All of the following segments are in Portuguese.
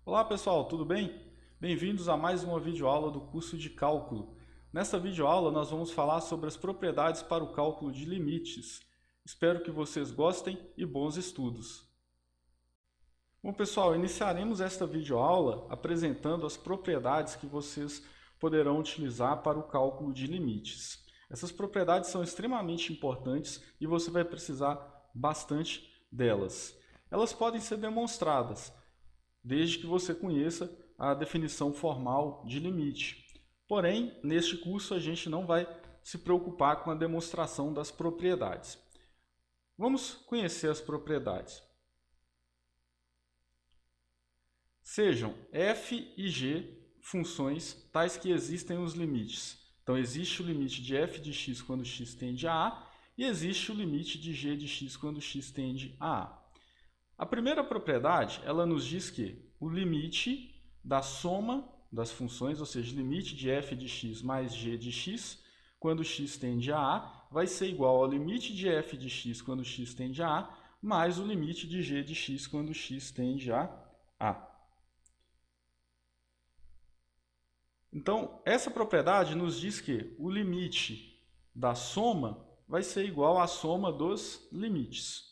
Olá pessoal, tudo bem? Bem-vindos a mais uma videoaula do curso de Cálculo. Nesta videoaula nós vamos falar sobre as propriedades para o cálculo de limites. Espero que vocês gostem e bons estudos. Bom pessoal, iniciaremos esta videoaula apresentando as propriedades que vocês poderão utilizar para o cálculo de limites. Essas propriedades são extremamente importantes e você vai precisar bastante delas. Elas podem ser demonstradas, desde que você conheça a definição formal de limite. Porém, neste curso a gente não vai se preocupar com a demonstração das propriedades. Vamos conhecer as propriedades. Sejam f e g funções tais que existem os limites. Então, existe o limite de f de x quando x tende a a e existe o limite de g de x quando x tende a a. A primeira propriedade, ela nos diz que o limite da soma das funções, ou seja, limite de f de x mais g de x, quando x tende a a, vai ser igual ao limite de f de x quando x tende a a, mais o limite de g de x quando x tende a a. Então, essa propriedade nos diz que o limite da soma vai ser igual à soma dos limites.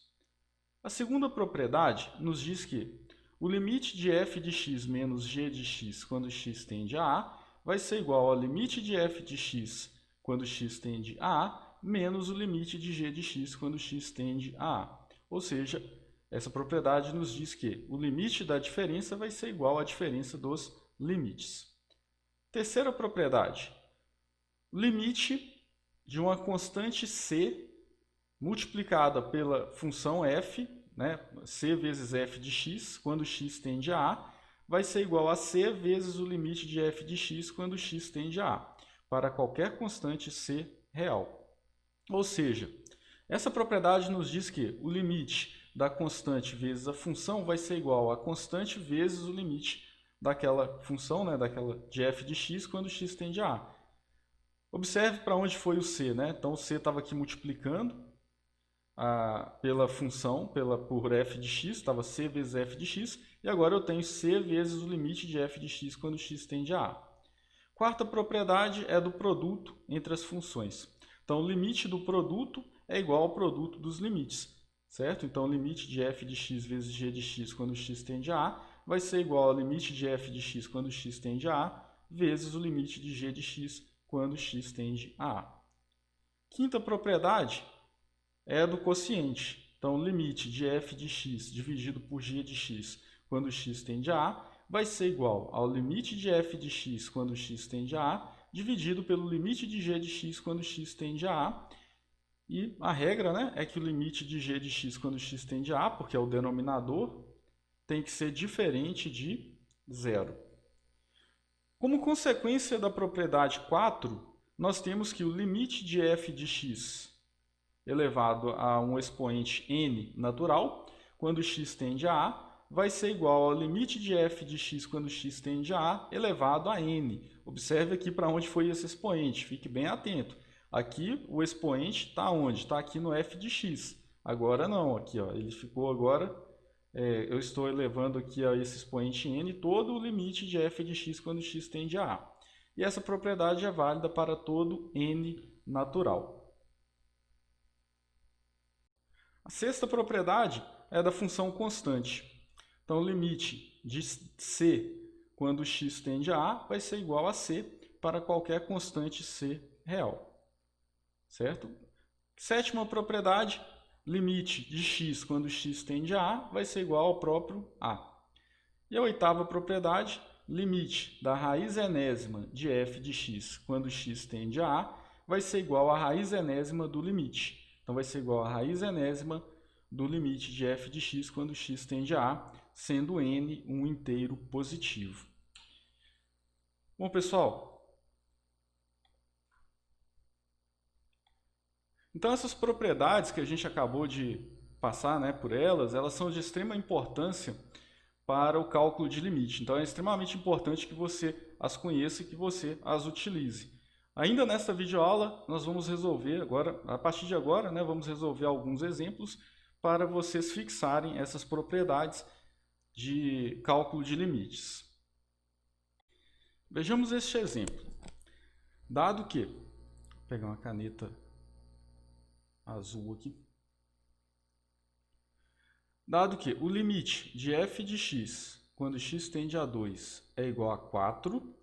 A segunda propriedade nos diz que o limite de f de x menos g de x quando x tende a a vai ser igual ao limite de f de x quando x tende a a menos o limite de g de x quando x tende a a. Ou seja, essa propriedade nos diz que o limite da diferença vai ser igual à diferença dos limites. Terceira propriedade, o limite de uma constante c multiplicada pela função f, c vezes f de x, quando x tende a a, vai ser igual a c vezes o limite de f de x quando x tende a a, para qualquer constante c real. Ou seja, essa propriedade nos diz que o limite da constante vezes a função vai ser igual a constante vezes o limite daquela função, daquela de f de x, quando x tende a a. Observe para onde foi o c. Então, o c estava aqui multiplicando pela função, por f de x, estava c vezes f de x, e agora eu tenho c vezes o limite de f de x quando x tende a a. Quarta propriedade é do produto entre as funções. Então, o limite do produto é igual ao produto dos limites, certo? Então, o limite de f de x vezes g de x quando x tende a a vai ser igual ao limite de f de x quando x tende a a vezes o limite de g de x quando x tende a a. Quinta propriedade é do quociente. Então, o limite de f de x dividido por g de x quando x tende a a vai ser igual ao limite de f de x quando x tende a a dividido pelo limite de g de x quando x tende a a. E a regra é que o limite de g de x quando x tende a a, porque é o denominador, tem que ser diferente de zero. Como consequência da propriedade 4, nós temos que o limite de f de x elevado a um expoente n natural, quando x tende a a, vai ser igual ao limite de f de x quando x tende a a elevado a n. Observe aqui para onde foi esse expoente, fique bem atento. Aqui o expoente está onde? Está aqui no f de x. Agora não, aqui ele ficou agora, eu estou elevando aqui a esse expoente n todo o limite de f de x quando x tende a a. E essa propriedade é válida para todo n natural. A sexta propriedade é da função constante. Então, o limite de c quando x tende a a vai ser igual a c para qualquer constante c real. Certo? Sétima propriedade, limite de x quando x tende a a vai ser igual ao próprio a. E a oitava propriedade, limite da raiz enésima de f de x quando x tende a a vai ser igual à raiz enésima do limite. Então, vai ser igual à raiz enésima do limite de f de x quando x tende a a, sendo n um inteiro positivo. Bom, pessoal, então essas propriedades que a gente acabou de passar por elas são de extrema importância para o cálculo de limite. Então, é extremamente importante que você as conheça e que você as utilize. Ainda nesta videoaula, nós vamos resolver agora, a partir de agora, vamos resolver alguns exemplos para vocês fixarem essas propriedades de cálculo de limites. Vejamos este exemplo. Dado que, vou pegar uma caneta azul aqui. Dado que o limite de f de x, quando x tende a 2, é igual a 4,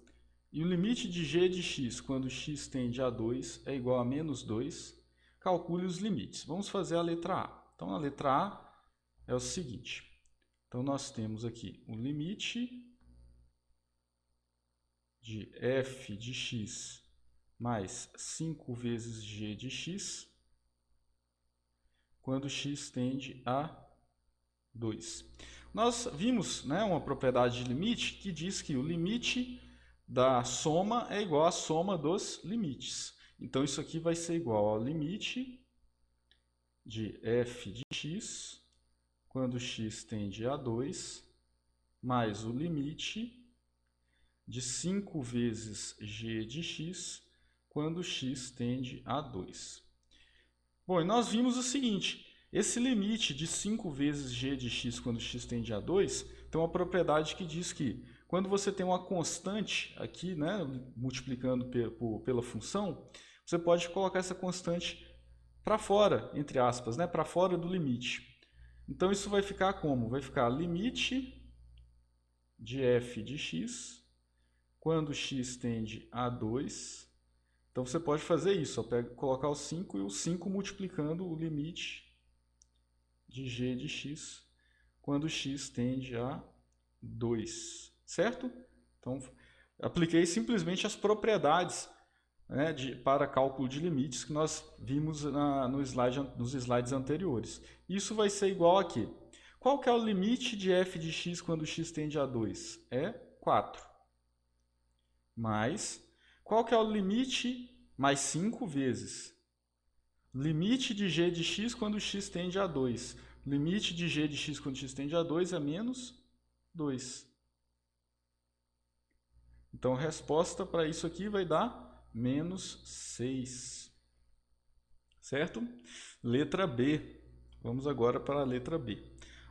e o limite de g de x, quando x tende a 2, é igual a menos 2, calcule os limites. Vamos fazer a letra A. Então, a letra A é o seguinte. Então, nós temos aqui o limite de f de x mais 5 vezes g de x, quando x tende a 2. Nós vimos, né, uma propriedade de limite que diz que o limite da soma é igual à soma dos limites. Então, isso aqui vai ser igual ao limite de f de x, quando x tende a 2, mais o limite de 5 vezes g de x, quando x tende a 2. Bom, e nós vimos o seguinte, esse limite de 5 vezes g de x quando x tende a 2, tem uma propriedade que diz que quando você tem uma constante aqui, né, multiplicando pela função, você pode colocar essa constante para fora, entre aspas, né, para fora do limite. Então, isso vai ficar como? Vai ficar limite de f de x quando x tende a 2. Então, você pode fazer isso, colocar o 5 e o 5 multiplicando o limite de g de x quando x tende a 2, certo? Então, apliquei simplesmente as propriedades, né, para cálculo de limites que nós vimos nos slides anteriores. Isso vai ser igual a quê? Qual que é o limite de f de x quando x tende a 2? É 4. Mais, qual que é o limite mais 5 vezes? Limite de g de x quando x tende a 2. Limite de g de x quando x tende a 2 é menos 2. Então, a resposta para isso aqui vai dar menos 6. Certo? Letra B. Vamos agora para a letra B.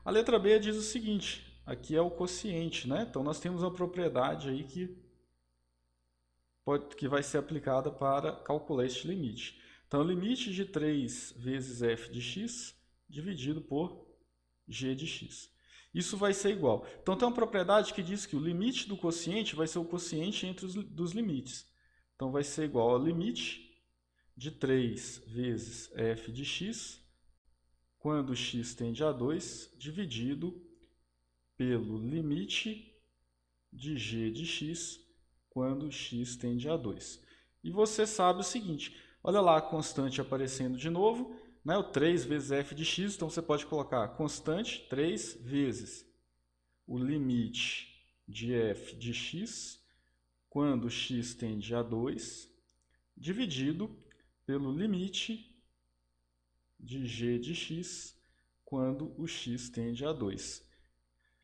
A letra B diz o seguinte, aqui é o quociente, né? Então, nós temos uma propriedade aí que vai ser aplicada para calcular este limite. Então, o limite de 3 vezes f de x dividido por g de x. Isso vai ser igual. Então, tem uma propriedade que diz que o limite do quociente vai ser o quociente entre dos limites. Então, vai ser igual ao limite de 3 vezes f de x, quando x tende a 2, dividido pelo limite de g de x, quando x tende a 2. E você sabe o seguinte, olha lá a constante aparecendo de novo, né, o 3 vezes f de x, então você pode colocar constante 3 vezes o limite de f de x, quando x tende a 2, dividido pelo limite de g de x, quando o x tende a 2.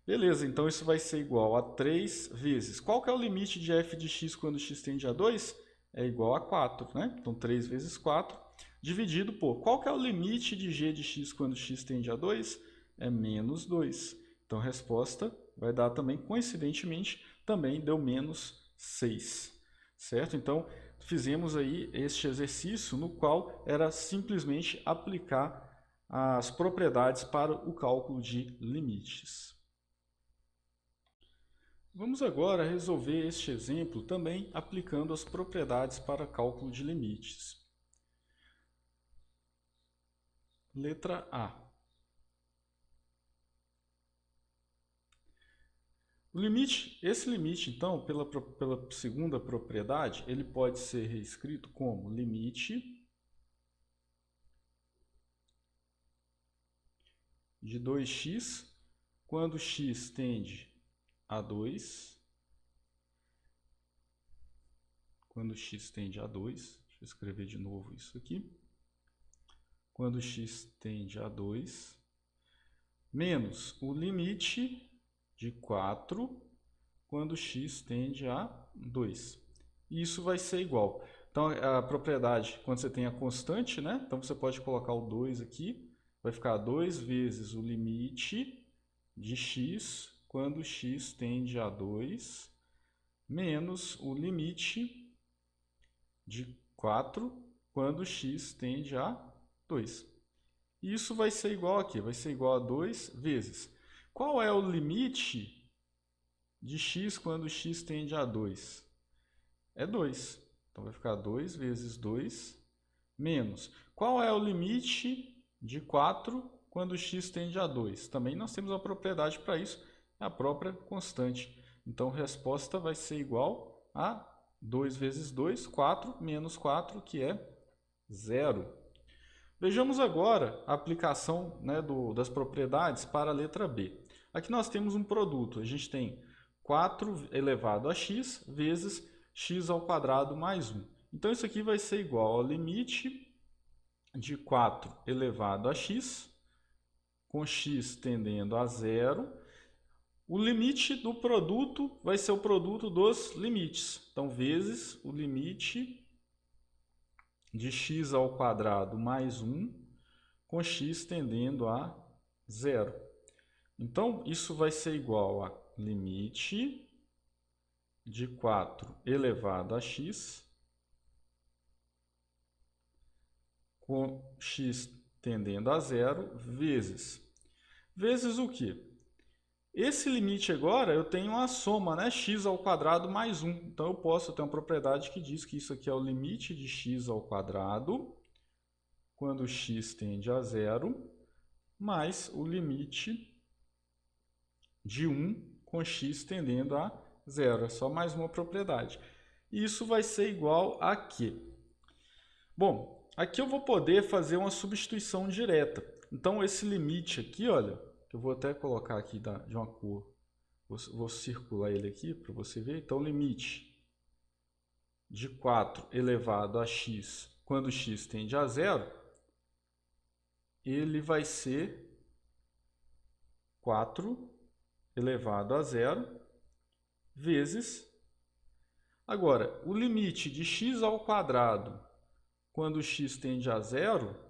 Beleza, então isso vai ser igual a 3 vezes. Qual que é o limite de f de x quando x tende a 2? É igual a 4, né? Então, 3 vezes 4, dividido por... Qual que é o limite de g de x quando x tende a 2? É menos 2. Então, a resposta vai dar também, coincidentemente, também deu menos 6. Certo? Então, fizemos aí este exercício no qual era simplesmente aplicar as propriedades para o cálculo de limites. Vamos agora resolver este exemplo também aplicando as propriedades para cálculo de limites. Letra A. Esse limite, então, pela segunda propriedade, ele pode ser reescrito como limite de 2x quando x tende a 2, quando x tende a 2, deixa eu escrever de novo isso aqui, quando x tende a 2, menos o limite de 4 quando x tende a 2. E isso vai ser igual. Então, a propriedade, quando você tem a constante, né? Então, você pode colocar o 2 aqui, vai ficar 2 vezes o limite de x quando x tende a 2, menos o limite de 4 quando x tende a 2. Isso vai ser igual a quê? Vai ser igual a 2 vezes. Qual é o limite de x quando x tende a 2? É 2. Então, vai ficar 2 vezes 2 menos. Qual é o limite de 4 quando x tende a 2? Também nós temos uma propriedade para isso, é a própria constante. Então, a resposta vai ser igual a 2 vezes 2, 4, menos 4, que é 0. Vejamos agora a aplicação, né, das propriedades para a letra B. Aqui nós temos um produto. A gente tem 4 elevado a x vezes x ao quadrado mais 1. Então, isso aqui vai ser igual ao limite de 4 elevado a x, com x tendendo a 0. O limite do produto vai ser o produto dos limites. Então, vezes o limite de x ao quadrado mais 1, com x tendendo a 0. Então, isso vai ser igual a limite de 4 elevado a x, com x tendendo a 0, vezes o quê? Esse limite agora, eu tenho a soma, né? X ao quadrado mais 1. Então, eu posso ter uma propriedade que diz que isso aqui é o limite de x ao quadrado, quando x tende a 0, mais o limite de 1 com x tendendo a 0. É só mais uma propriedade. Isso vai ser igual a quê? Bom, aqui eu vou poder fazer uma substituição direta. Então, esse limite aqui, olha, eu vou até colocar aqui de uma cor, vou circular ele aqui para você ver. Então, limite de 4 elevado a x, quando x tende a 0, ele vai ser 4 elevado a 0 vezes. Agora, o limite de x ao quadrado, quando x tende a 0,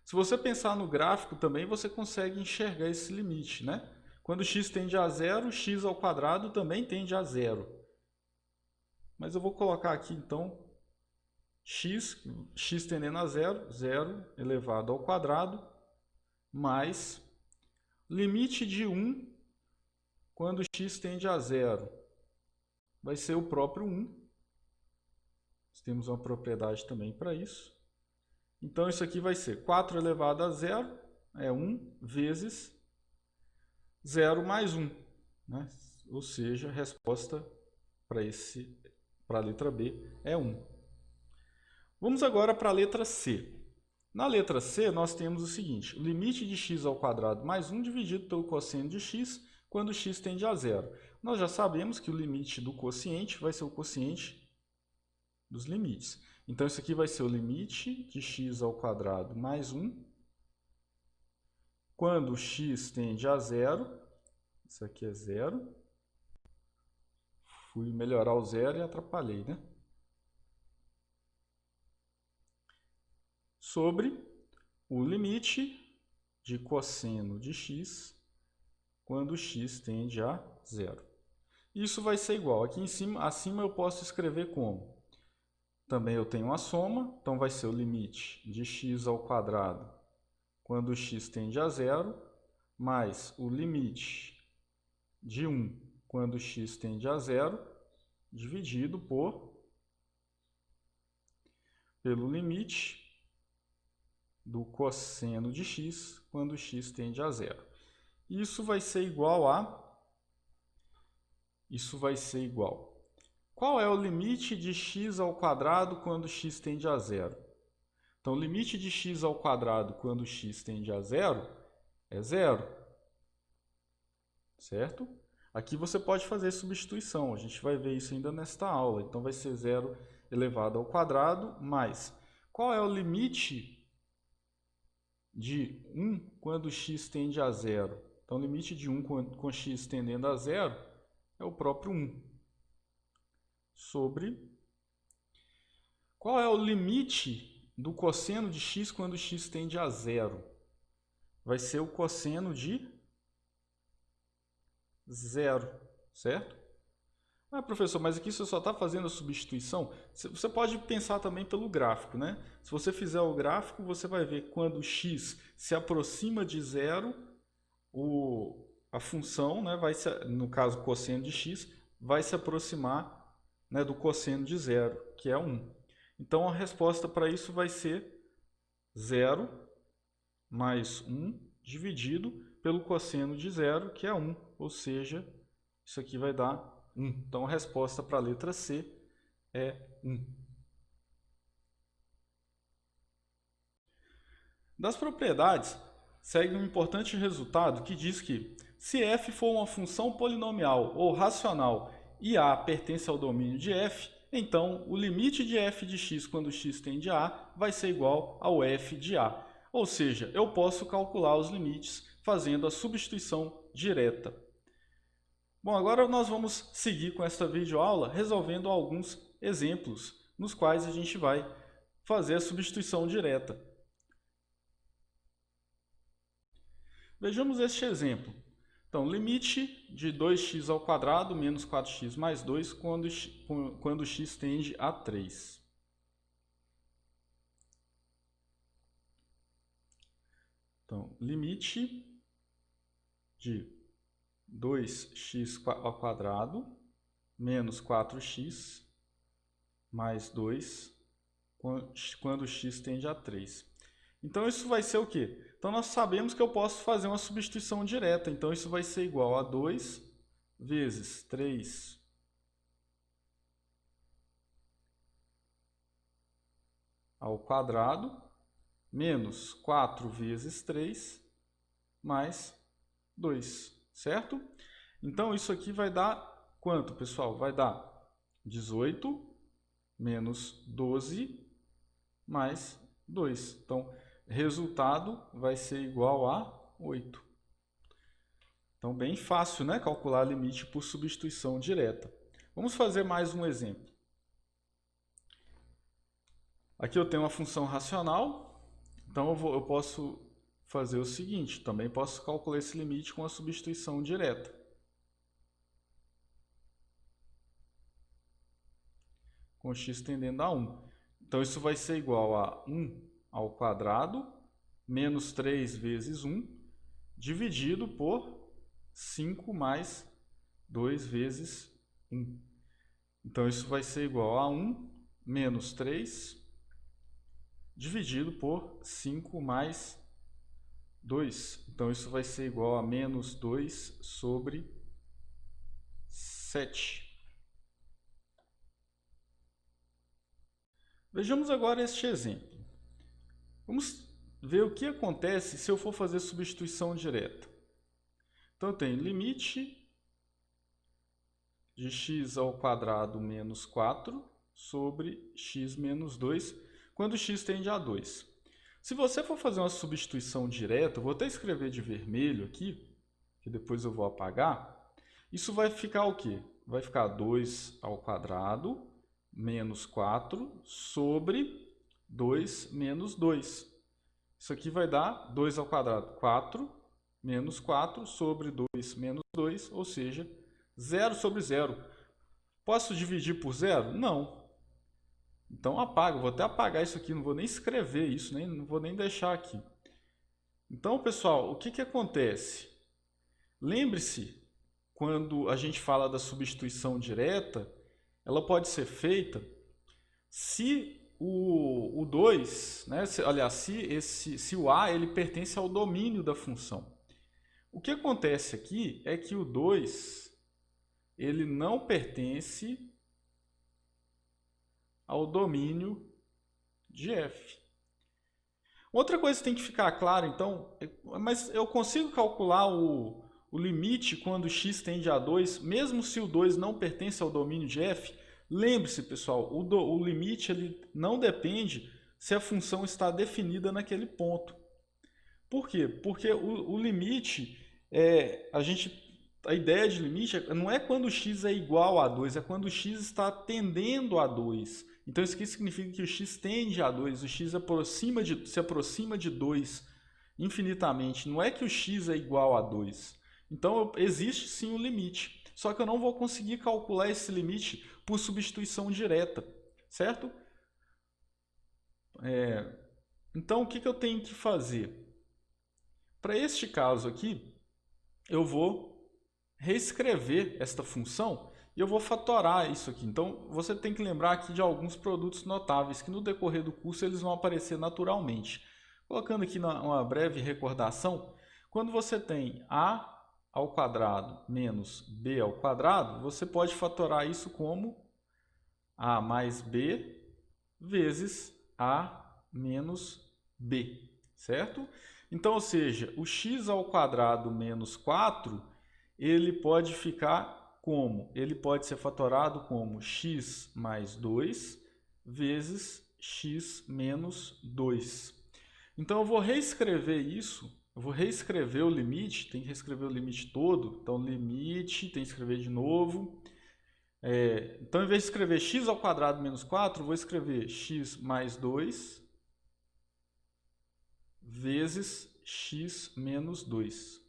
se você pensar no gráfico também, você consegue enxergar esse limite, né? Quando x tende a 0, x ao quadrado também tende a 0. Mas eu vou colocar aqui, então, x tendendo a 0, 0 elevado ao quadrado, mais limite de 1 quando x tende a 0. Vai ser o próprio 1. Nós temos uma propriedade também para isso. Então, isso aqui vai ser 4 elevado a 0, é 1, vezes 0 mais 1. Né? Ou seja, a resposta para a letra B é 1. Vamos agora para a letra C. Na letra C, nós temos o seguinte: o limite de x ao quadrado mais 1 dividido pelo quociente de x, quando x tende a 0. Nós já sabemos que o limite do quociente vai ser o quociente dos limites. Então, isso aqui vai ser o limite de x ao quadrado mais 1, quando x tende a 0, isso aqui é 0, fui melhorar o 0 e atrapalhei, né? Sobre o limite de cosseno de x, quando x tende a 0. Isso vai ser igual, aqui em cima, acima eu posso escrever como? Também eu tenho a soma, então vai ser o limite de x ao quadrado quando x tende a 0, mais o limite de 1 quando x tende a 0, dividido pelo limite do cosseno de x quando x tende a 0. Isso vai ser igual a... Qual é o limite de x ao quadrado quando x tende a 0? Então, o limite de x ao quadrado quando x tende a 0 é 0. Certo? Aqui você pode fazer substituição. A gente vai ver isso ainda nesta aula. Então, vai ser 0 elevado ao quadrado mais... Qual é o limite de 1 quando x tende a 0? Então, o limite de 1 com x tendendo a 0 é o próprio 1. Sobre qual é o limite do cosseno de x quando x tende a 0? Vai ser o cosseno de 0, certo? Ah, professor, mas aqui você só está fazendo a substituição? Você pode pensar também pelo gráfico, né? Se você fizer o gráfico, você vai ver quando x se aproxima de 0, a função, né, no caso cosseno de x, vai se aproximar, né, do cosseno de 0, que é 1. Então a resposta para isso vai ser 0 mais 1 dividido pelo cosseno de 0, que é 1, ou seja, isso aqui vai dar 1. Então a resposta para a letra C é 1. Das propriedades, segue um importante resultado que diz que, se f for uma função polinomial ou racional e A pertence ao domínio de f, então o limite de f de x quando x tende a A vai ser igual ao f de A. Ou seja, eu posso calcular os limites fazendo a substituição direta. Bom, agora nós vamos seguir com esta videoaula resolvendo alguns exemplos nos quais a gente vai fazer a substituição direta. Vejamos este exemplo. Então, limite de 2x² menos 4x mais 2 quando x tende a 3. Então, limite de 2x² menos 4x mais 2 quando x tende a 3. Então, isso vai ser o quê? Então, nós sabemos que eu posso fazer uma substituição direta. Então, isso vai ser igual a 2 vezes 3 ao quadrado menos 4 vezes 3 mais 2, certo? Então, isso aqui vai dar quanto, pessoal? Vai dar 18 menos 12 mais 2. Então, resultado vai ser igual a 8. Então, bem fácil, né? Calcular limite por substituição direta. Vamos fazer mais um exemplo. Aqui eu tenho uma função racional, então eu posso fazer o seguinte, também posso calcular esse limite com a substituição direta. Com x tendendo a 1. Então, isso vai ser igual a 1 ao quadrado menos 3 vezes 1 dividido por 5 mais 2 vezes 1. Então, isso vai ser igual a 1 menos 3 dividido por 5 mais 2. Então, isso vai ser igual a menos 2 sobre 7. Vejamos agora este exemplo. Vamos ver o que acontece se eu for fazer substituição direta. Então, eu tenho limite de x² menos 4 sobre x menos 2, quando x tende a 2. Se você for fazer uma substituição direta, eu vou até escrever de vermelho aqui, que depois eu vou apagar. Isso vai ficar o quê? Vai ficar 2² menos 4 sobre 2 menos 2. Isso aqui vai dar 2², 4, menos 4 sobre 2 menos 2, ou seja, 0 sobre 0. Posso dividir por 0? Não. Então apago, vou até apagar isso aqui, não vou nem escrever isso, não vou nem deixar aqui. Então, pessoal, o que acontece? Lembre-se, quando a gente fala da substituição direta, ela pode ser feita se o 2, né, aliás, se o A ele pertence ao domínio da função. O que acontece aqui é que o 2 ele não pertence ao domínio de f. Outra coisa que tem que ficar clara, então, mas eu consigo calcular o limite quando x tende a 2, mesmo se o 2 não pertence ao domínio de f? Lembre-se, pessoal, o limite ele não depende se a função está definida naquele ponto. Por quê? Porque o limite, a ideia de limite não é quando x é igual a 2, é quando x está tendendo a 2. Então, isso aqui significa que o x tende a 2, o x se aproxima de 2 infinitamente. Não é que o x é igual a 2. Então, existe sim um limite. Só que eu não vou conseguir calcular esse limite por substituição direta, certo? Então, o que eu tenho que fazer? Para este caso aqui, eu vou reescrever esta função e eu vou fatorar isso aqui. Então, você tem que lembrar aqui de alguns produtos notáveis que no decorrer do curso eles vão aparecer naturalmente. Colocando aqui uma breve recordação, quando você tem a ao quadrado menos b ao quadrado, você pode fatorar isso como a mais b vezes a menos b, certo? Então, ou seja, o x ao quadrado menos 4, ele pode ficar como? Ele pode ser fatorado como x mais 2 vezes x menos 2. Então, eu vou reescrever isso. Eu vou reescrever o limite, tem que reescrever o limite todo. Então, limite, tem que escrever de novo. Então, em vez de escrever x ao quadrado menos 4, eu vou escrever x mais 2 vezes x menos 2,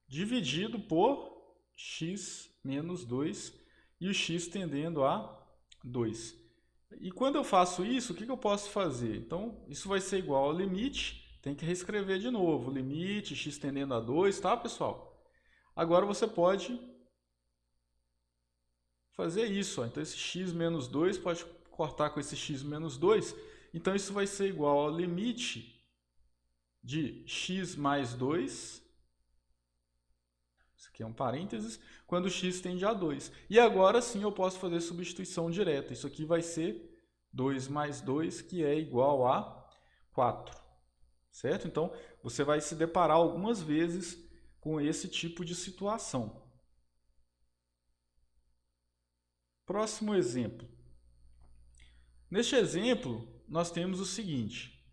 dividido por x menos 2 e o x tendendo a 2. E quando eu faço isso, o que eu posso fazer? Então, isso vai ser igual ao limite. Tem que reescrever de novo. Limite, x tendendo a 2, tá, pessoal? Agora você pode fazer isso. Ó. Então, esse x menos 2 pode cortar com esse x menos 2. Então, isso vai ser igual ao limite de x mais 2. Isso aqui é um parênteses. Quando x tende a 2. E agora sim eu posso fazer substituição direta. Isso aqui vai ser 2 mais 2, que é igual a 4. Certo? Então, você vai se deparar algumas vezes com esse tipo de situação. Próximo exemplo. Neste exemplo, nós temos o seguinte.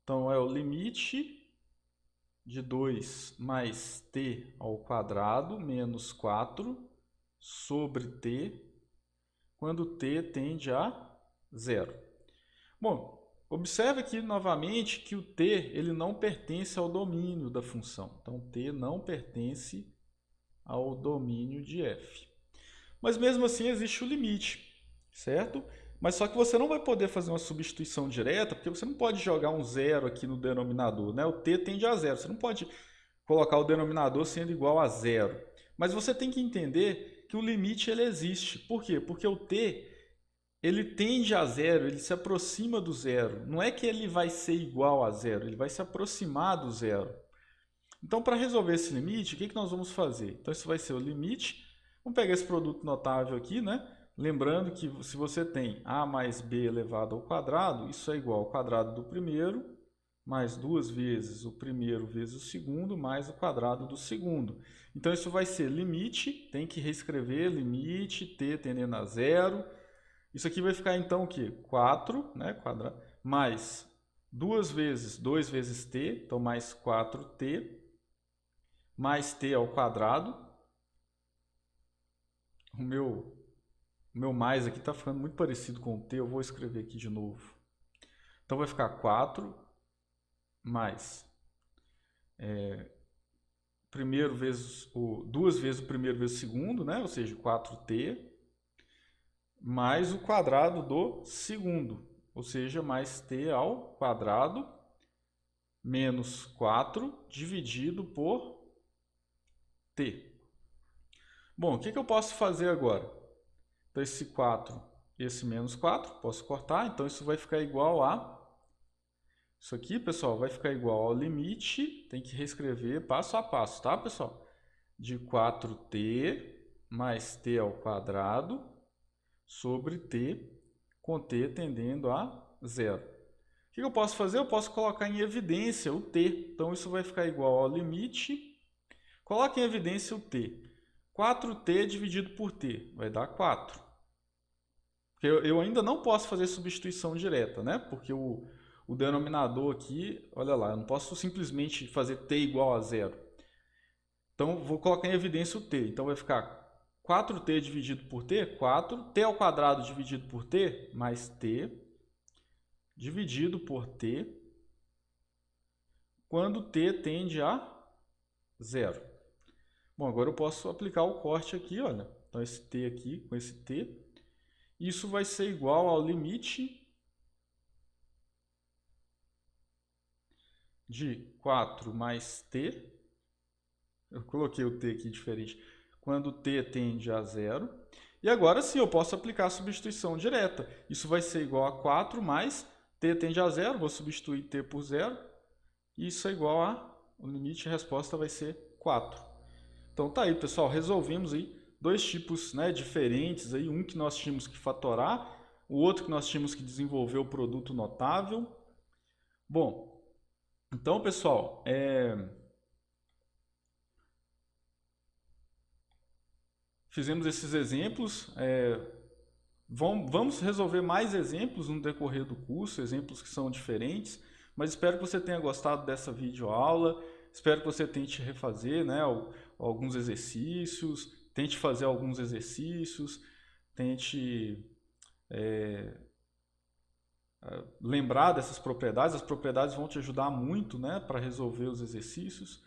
Então, é o limite de 2 mais t ao quadrado menos 4 sobre t, quando t tende a 0. Bom, observe aqui novamente que o t ele não pertence ao domínio da função. Então, t não pertence ao domínio de f. Mas mesmo assim existe o limite, certo? Mas só que você não vai poder fazer uma substituição direta, porque você não pode jogar um zero aqui no denominador, né? O t tende a zero. Você não pode colocar o denominador sendo igual a zero. Mas você tem que entender que o limite ele existe. Por quê? Porque o t ele tende a zero, ele se aproxima do zero. Não é que ele vai ser igual a zero, ele vai se aproximar do zero. Então, para resolver esse limite, o que nós vamos fazer? Então, isso vai ser o limite. Vamos pegar esse produto notável aqui, né? Lembrando que se você tem a mais b elevado ao quadrado, isso é igual ao quadrado do primeiro, mais 2 vezes o primeiro vezes o segundo, mais o quadrado do segundo. Então, isso vai ser limite, tem que reescrever, limite, t tendendo a zero. Isso aqui vai ficar então o quê? 4, né, quadrado, mais 2 vezes t, então mais 4t, mais t ao quadrado. O meu mais aqui está ficando muito parecido com o t, eu vou escrever aqui de novo. Então vai ficar 4 mais 2 vezes o primeiro vezes o segundo, né? Ou seja, 4t, mais o quadrado do segundo, ou seja, mais t ao quadrado, menos 4 dividido por t. Bom, o que eu posso fazer agora? Então, esse 4 e esse menos 4, posso cortar, então isso vai ficar igual a... Isso aqui, pessoal, vai ficar igual ao limite, tem que reescrever passo a passo, tá, pessoal? De 4t mais t ao quadrado sobre t, com t tendendo a 0. O que eu posso fazer? Eu posso colocar em evidência o t. Então, isso vai ficar igual ao limite. Coloque em evidência o t. 4t dividido por t vai dar 4. Eu ainda não posso fazer substituição direta, né? Porque o denominador aqui, olha lá, eu não posso simplesmente fazer t igual a 0. Então, vou colocar em evidência o t. Então, vai ficar 4t dividido por t, 4. T ao quadrado dividido por t, mais t, dividido por t, quando t tende a 0. Bom, agora eu posso aplicar o corte aqui, olha. Então, esse t aqui com esse t. Isso vai ser igual ao limite de 4 mais t. Eu coloquei o t aqui diferente. Quando t tende a 0. E agora sim, eu posso aplicar a substituição direta. Isso vai ser igual a 4 mais t tende a 0. Vou substituir t por 0. E isso é igual a... O limite de resposta vai ser 4. Então tá aí, pessoal. Resolvemos aí dois tipos, né, diferentes. Aí, um que nós tínhamos que fatorar, o outro que nós tínhamos que desenvolver o produto notável. Bom, então, pessoal, fizemos esses exemplos. Vamos resolver mais exemplos no decorrer do curso, exemplos que são diferentes, mas espero que você tenha gostado dessa videoaula, espero que você tente refazer, né, alguns exercícios, tente fazer alguns exercícios, tente lembrar dessas propriedades. As propriedades vão te ajudar muito, né, para resolver os exercícios.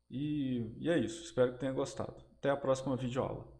E é isso, espero que tenha gostado. Até a próxima videoaula.